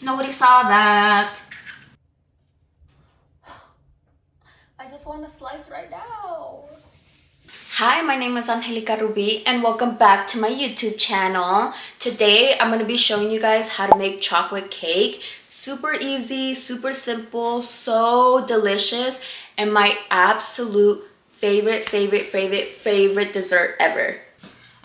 Nobody saw that. I just want to slice right now. Hi, my name is Angelica Rubi and welcome back to my YouTube channel. Today, I'm going to be showing you guys how to make chocolate cake. Super easy, super simple, so delicious, and my absolute favorite dessert ever.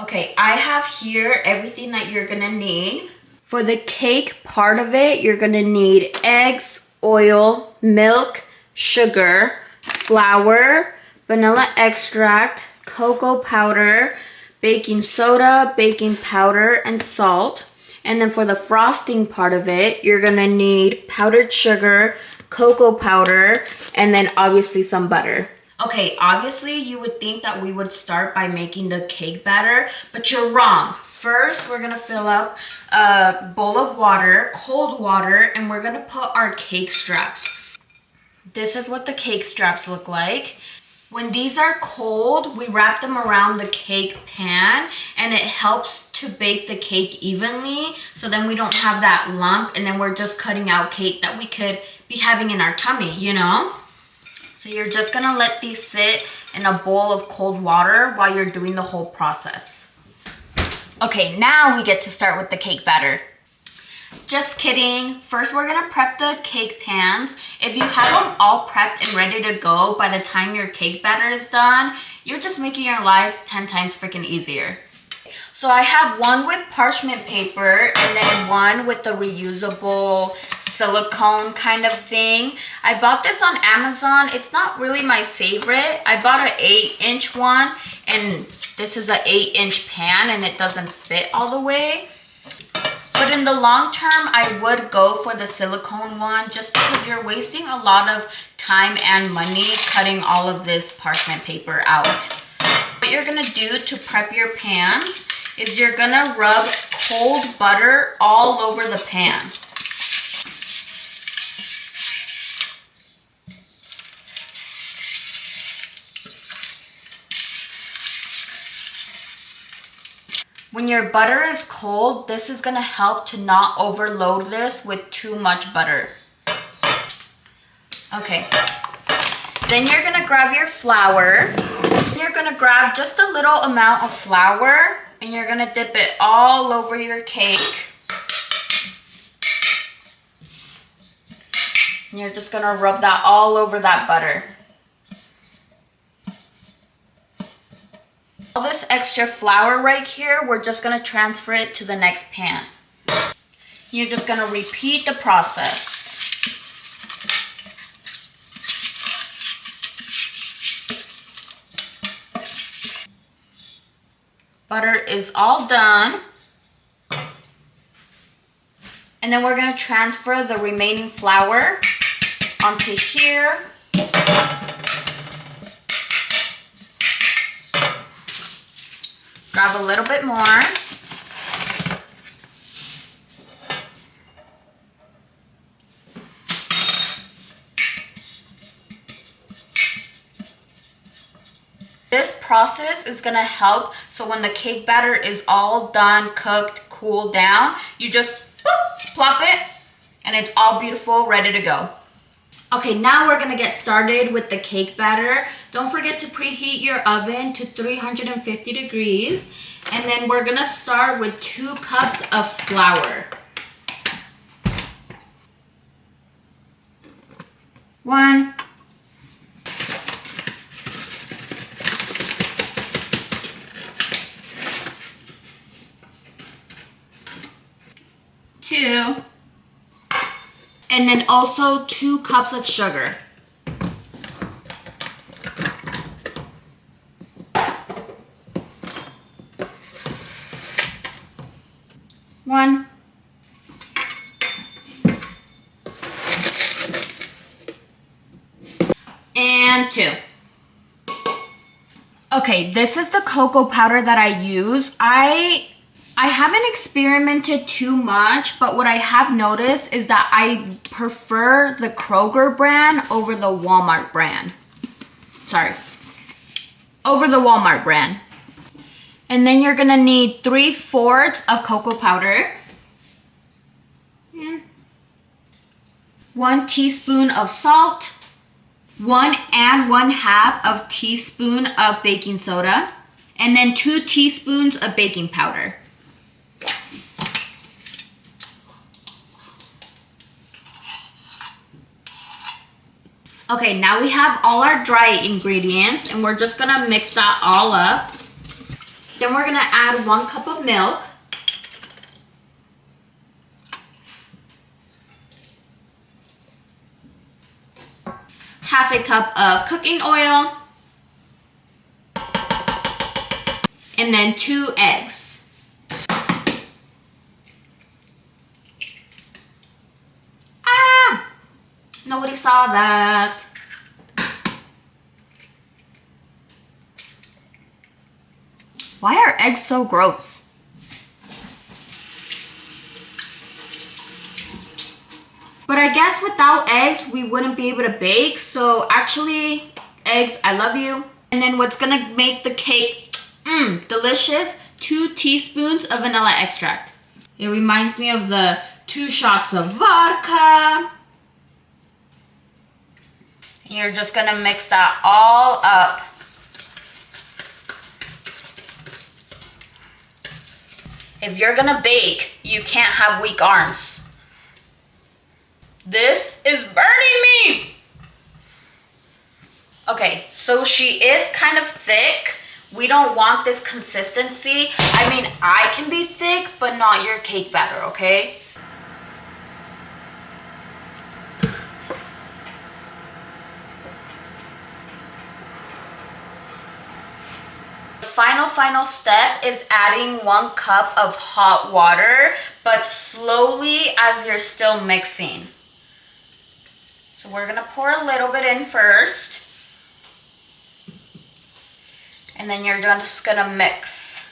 Okay, I have here everything that you're gonna need. For the cake part of it, you're gonna need eggs, oil, milk, sugar, flour, vanilla extract, cocoa powder, baking soda, baking powder, and salt. And then for the frosting part of it, you're gonna need powdered sugar, cocoa powder, and then obviously some butter. Okay, obviously you would think that we would start by making the cake batter, but you're wrong. First, we're gonna fill up a bowl of water, cold water, and we're gonna put our cake straps. This is what the cake straps look like. When these are cold, we wrap them around the cake pan and it helps to bake the cake evenly, so then we don't have that lump and then we're just cutting out cake that we could be having in our tummy, you know? So you're just gonna let these sit in a bowl of cold water while you're doing the whole process. Okay, now we get to start with the cake batter. Just kidding. First, we're gonna prep the cake pans. If you have them all prepped and ready to go by the time your cake batter is done, you're just making your life 10 times freaking easier. So I have one with parchment paper and then one with the reusable silicone kind of thing. I bought this on Amazon. It's not really my favorite. I bought an 8-inch one and this is an 8-inch pan and it doesn't fit all the way. But in the long term, I would go for the silicone one just because you're wasting a lot of time and money cutting all of this parchment paper out. What you're gonna do to prep your pans is you're gonna rub cold butter all over the pan. When your butter is cold, this is gonna help to not overload this with too much butter. Okay, then you're gonna grab your flour. You're gonna grab just a little amount of flour and you're gonna dip it all over your cake. And you're just gonna rub that all over that butter. All this extra flour right here, we're just gonna transfer it to the next pan. You're just gonna repeat the process. Butter is all done. And then we're gonna transfer the remaining flour onto here. Grab a little bit more. This process is gonna help so when the cake batter is all done, cooked, cooled down, you just boop, plop it and it's all beautiful, ready to go. Okay, now we're gonna get started with the cake batter. Don't forget to preheat your oven to 350 degrees. And then we're gonna start with 2 cups of flour. 1. 2. And then also 2 cups of sugar. 1. And 2. Okay, this is the cocoa powder that I use. I haven't experimented too much, but what I have noticed is that I prefer the Kroger brand over the Walmart brand. Over the Walmart brand. And then you're gonna need 3/4 of cocoa powder. 1 teaspoon of salt, 1 1/2 of teaspoon of baking soda, and then 2 teaspoons of baking powder. Okay, now we have all our dry ingredients and we're just gonna mix that all up. Then we're gonna add 1 cup of milk. Half a cup of cooking oil. And then 2 eggs. Ah! Nobody saw that. Why are eggs so gross? But I guess without eggs, we wouldn't be able to bake. So actually, eggs, I love you. And then what's gonna make the cake delicious? 2 teaspoons of vanilla extract. It reminds me of the 2 shots of vodka. You're just gonna mix that all up. If you're gonna bake, you can't have weak arms. This is burning me! Okay, so she is kind of thick. We don't want this consistency. I mean, I can be thick, but not your cake batter, okay? Final step is adding 1 cup of hot water, but slowly as you're still mixing. So we're gonna pour a little bit in first. And then you're just gonna mix.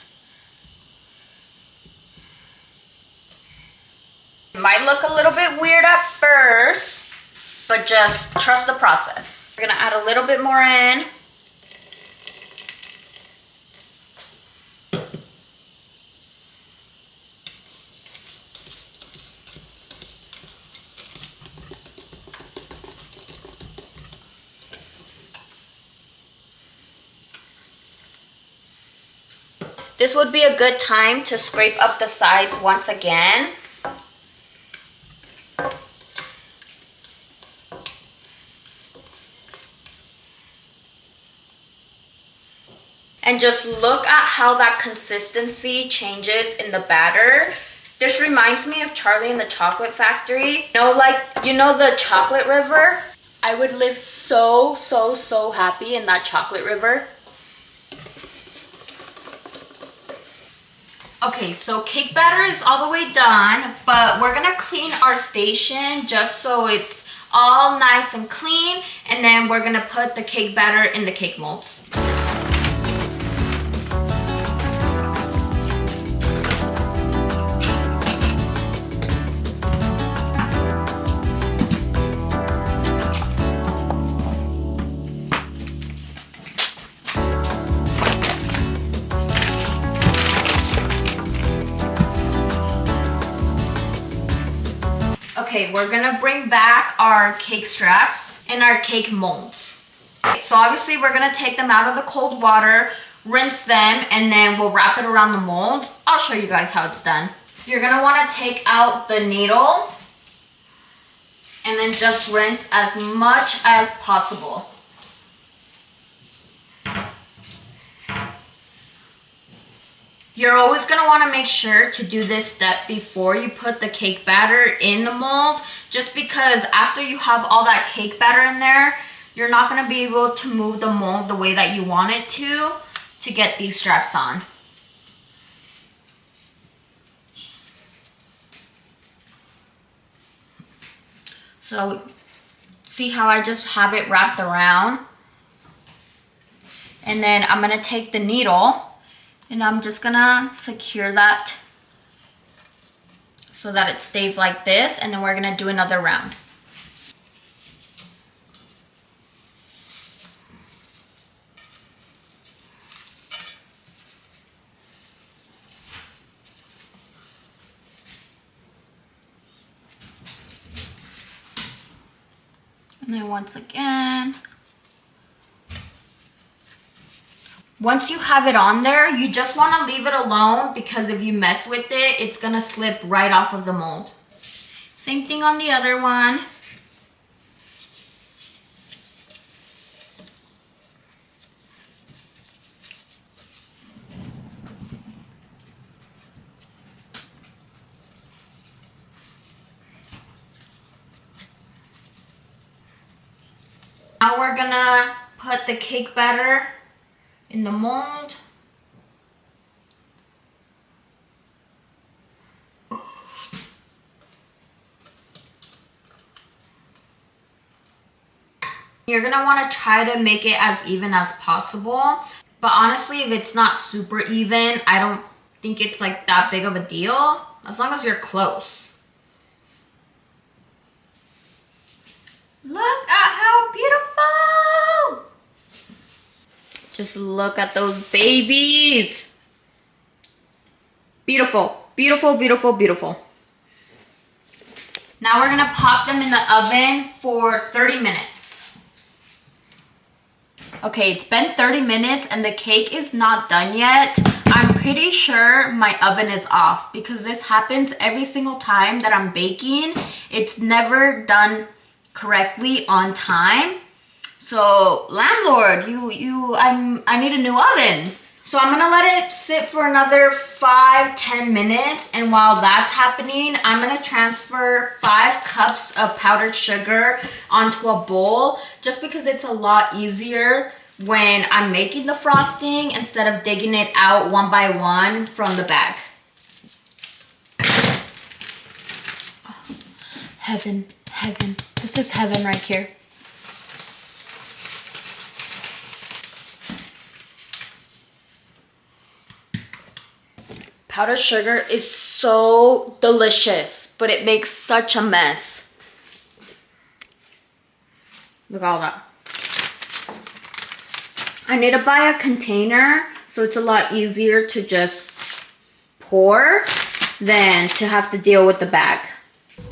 It might look a little bit weird at first, but just trust the process. We're gonna add a little bit more in. This would be a good time to scrape up the sides once again. And just look at how that consistency changes in the batter. This reminds me of Charlie and the Chocolate Factory. You know the chocolate river? I would live so happy in that chocolate river. Okay, so cake batter is all the way done, but we're gonna clean our station just so it's all nice and clean, and then we're gonna put the cake batter in the cake molds. Okay, we're gonna bring back our cake straps and our cake molds. Okay, so obviously we're gonna take them out of the cold water, rinse them, and then we'll wrap it around the molds. I'll show you guys how it's done. You're gonna wanna take out the needle and then just rinse as much as possible. You're always gonna wanna make sure to do this step before you put the cake batter in the mold, just because after you have all that cake batter in there, you're not gonna be able to move the mold the way that you want it to get these straps on. So, see how I just have it wrapped around? And then I'm gonna take the needle and I'm just gonna secure that so that it stays like this, and then we're gonna do another round. And then once again. Once you have it on there, you just want to leave it alone because if you mess with it, it's going to slip right off of the mold. Same thing on the other one. Now we're gonna put the cake batter in the mold. You're gonna want to try to make it as even as possible. But honestly, if it's not super even, I don't think it's like that big of a deal, as long as you're close. Look at how beautiful! Just look at those babies. Beautiful, beautiful, beautiful, beautiful. Now we're gonna pop them in the oven for 30 minutes. Okay, it's been 30 minutes and the cake is not done yet. I'm pretty sure my oven is off because this happens every single time that I'm baking. It's never done correctly on time. So landlord, I need a new oven. So I'm gonna let it sit for another 5-10 minutes, and while that's happening, I'm gonna transfer 5 cups of powdered sugar onto a bowl just because it's a lot easier when I'm making the frosting instead of digging it out one by one from the bag. Heaven, heaven. This is heaven right here. Powdered sugar is so delicious, but it makes such a mess. Look at all that. I need to buy a container so it's a lot easier to just pour than to have to deal with the bag.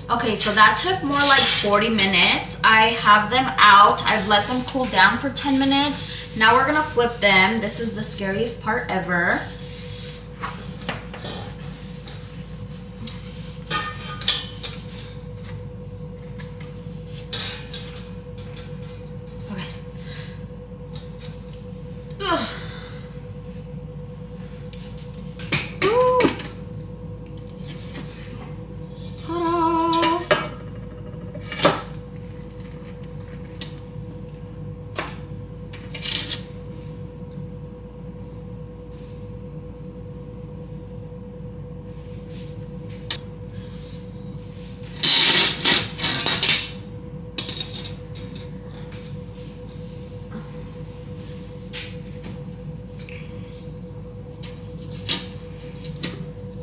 Okay, so that took more like 40 minutes. I have them out. I've let them cool down for 10 minutes. Now we're gonna flip them. This is the scariest part ever. Okay. Ugh.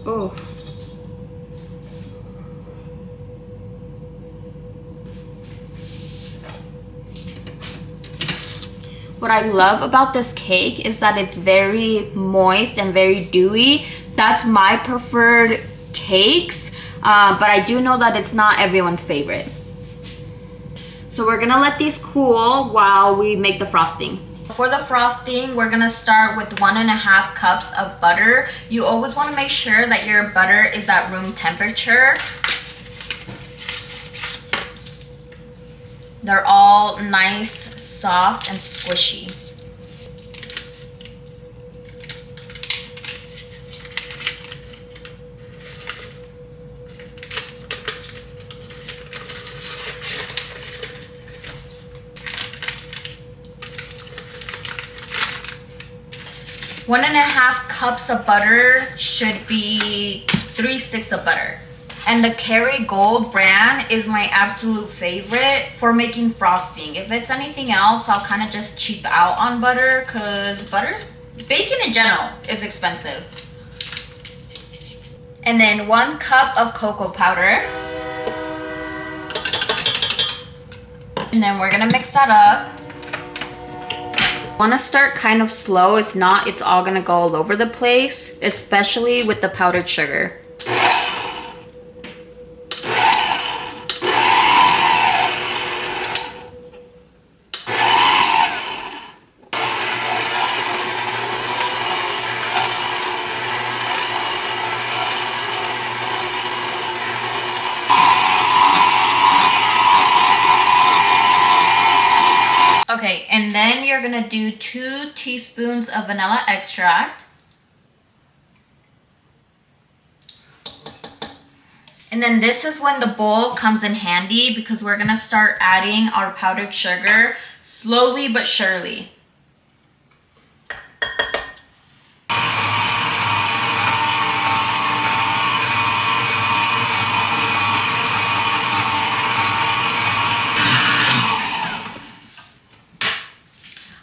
Oh. What I love about this cake is that it's very moist and very dewy. That's my preferred cakes, but I do know that it's not everyone's favorite. So we're gonna let these cool while we make the frosting. For the frosting, we're gonna start with 1.5 cups of butter. You always wanna make sure that your butter is at room temperature. They're all nice, soft, and squishy. One and a half cups of butter should be 3 sticks of butter. And the Kerrygold brand is my absolute favorite for making frosting. If it's anything else, I'll kind of just cheap out on butter because baking in general is expensive. And then 1 cup of cocoa powder. And then we're gonna mix that up. Want to start kind of slow, if not it's all gonna go all over the place, especially with the powdered sugar. are gonna do 2 teaspoons of vanilla extract. And then this is when the bowl comes in handy because we're gonna start adding our powdered sugar slowly but surely.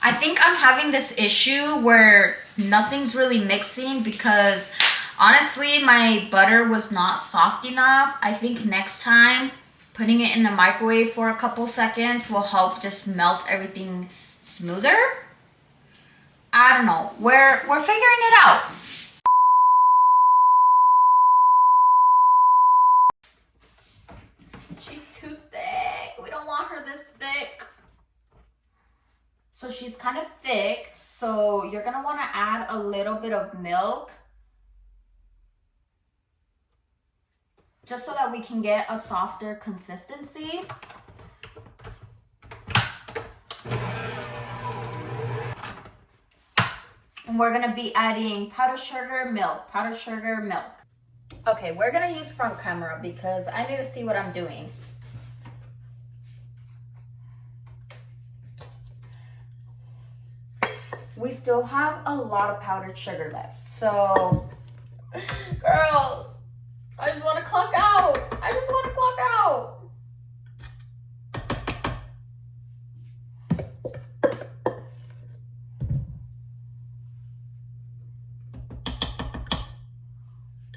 I think I'm having this issue where nothing's really mixing because honestly my butter was not soft enough. I think next time putting it in the microwave for a couple seconds will help just melt everything smoother. I don't know. We're figuring it out. She's too thick. We don't want her this thick. So she's kind of thick, so you're gonna want to add a little bit of milk just so that we can get a softer consistency. And we're gonna be adding powdered sugar, milk, powdered sugar, milk. Okay, we're gonna use front camera because I need to see what I'm doing. We still have a lot of powdered sugar left. So, girl, I just want to clock out. I just want to clock out.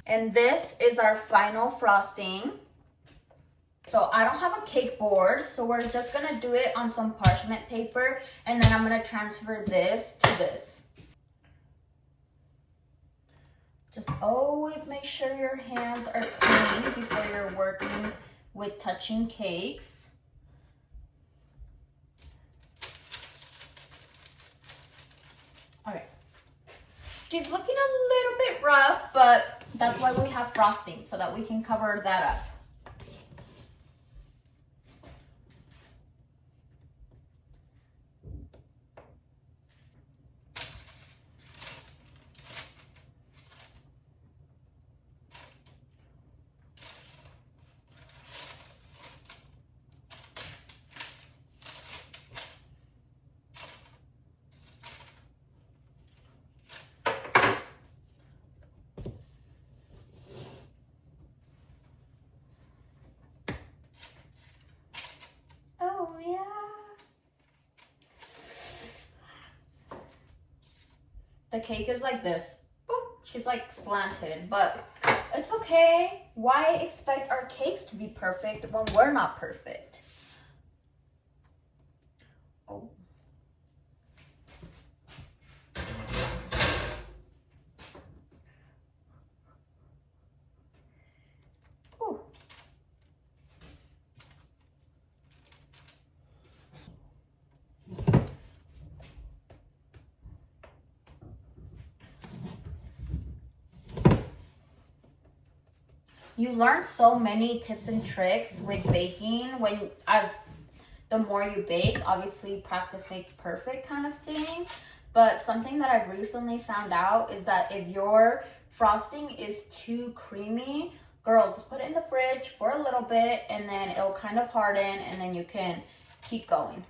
And this is our final frosting. So I don't have a cake board, so we're just gonna do it on some parchment paper, and then I'm gonna transfer this to this. Just always make sure your hands are clean before you're working with touching cakes. Okay. She's looking a little bit rough, but that's why we have frosting, so that we can cover that up. Oh, yeah. The cake is like this. Boop. She's like slanted, but it's okay. Why expect our cakes to be perfect when we're not perfect? Oh. Ooh. You learn so many tips and tricks with baking the more you bake. Obviously practice makes perfect kind of thing, but something that I've recently found out is that if your frosting is too creamy, girl, just put it in the fridge for a little bit and then it'll kind of harden and then you can keep going.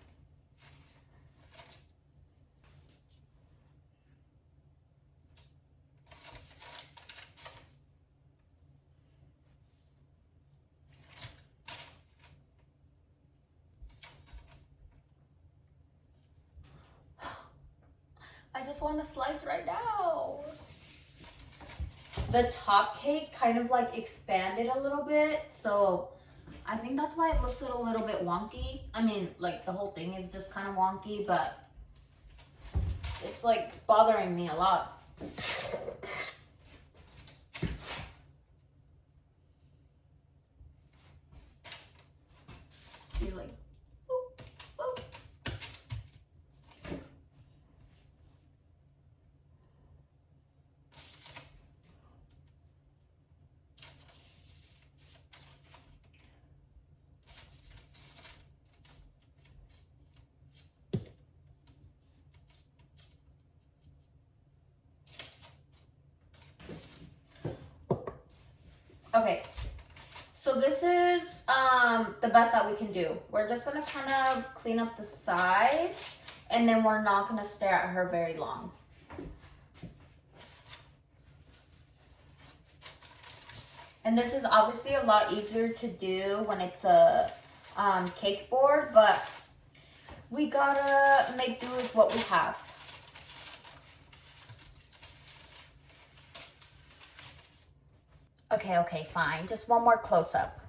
I just want to slice right now. The top cake kind of like expanded a little bit, so I think that's why it looks a little bit wonky. I mean, like the whole thing is just kind of wonky, but it's like bothering me a lot. See, like, boop, boop. Okay, so this is the best that we can do. We're just gonna kind of clean up the sides, and then we're not gonna stare at her very long. And this is obviously a lot easier to do when it's a cake board, but we gotta make do with what we have. Okay, fine. Just one more close-up.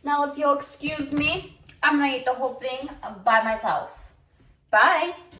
Now, if you'll excuse me, I'm gonna eat the whole thing by myself. Bye.